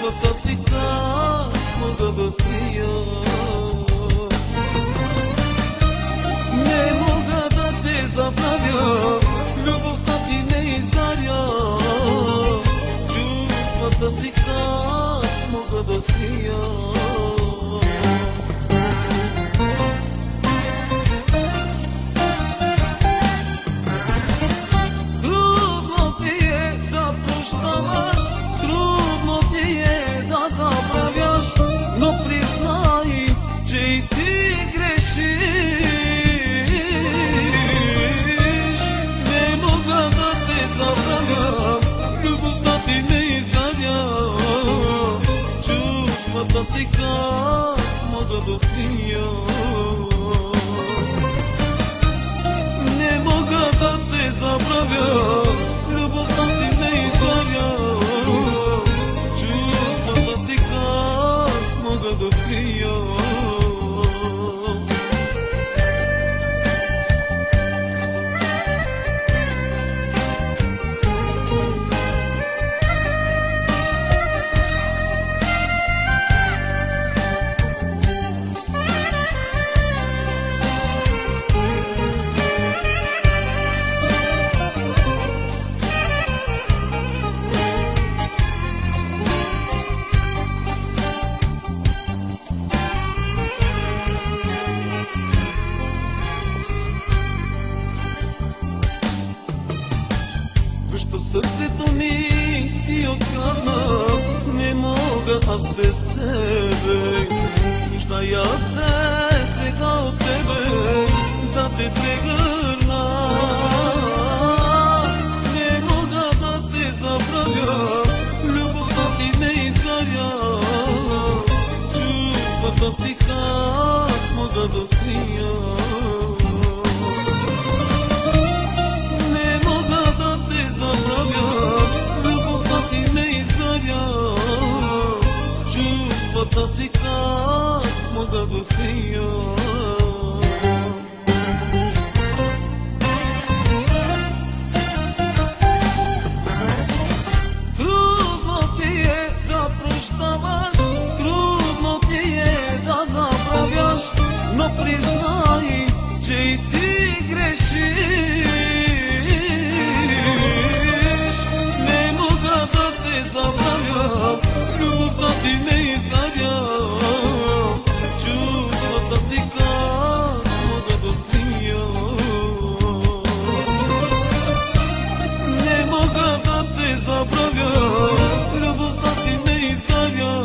чувствата си как мога да скрия. Не мога да те забравя, любовта ти не изгаря. Чувствата си как мога да скрия. Трудно ти е да забравяш, но признай, че и ти грешиш. Не мога да те забравя, любовта ти не изгаря. Чувствата си как мога да скрия. Не мога да те забравя, любовта ти не изгаря. Чувствата си как мога да скрия. Защо сърцето ми ти открадна, не мога аз без тебе. Нуждая се сега от тебе, да те прегърна. Не мога да те забравя, любовта ти не изгаря. Чувствата си как мога да скрия. Любовта ти не изгаря. Чувствата си как мога да скрия. Трудно ти е да прощаваш, трудно ти е да забравяш, но признай, че и ти грешиш. Забравя, любовта ти не изгаря. Чувствата си как мога да скрия. Не мога да те забравя, любовта ти не изгаря.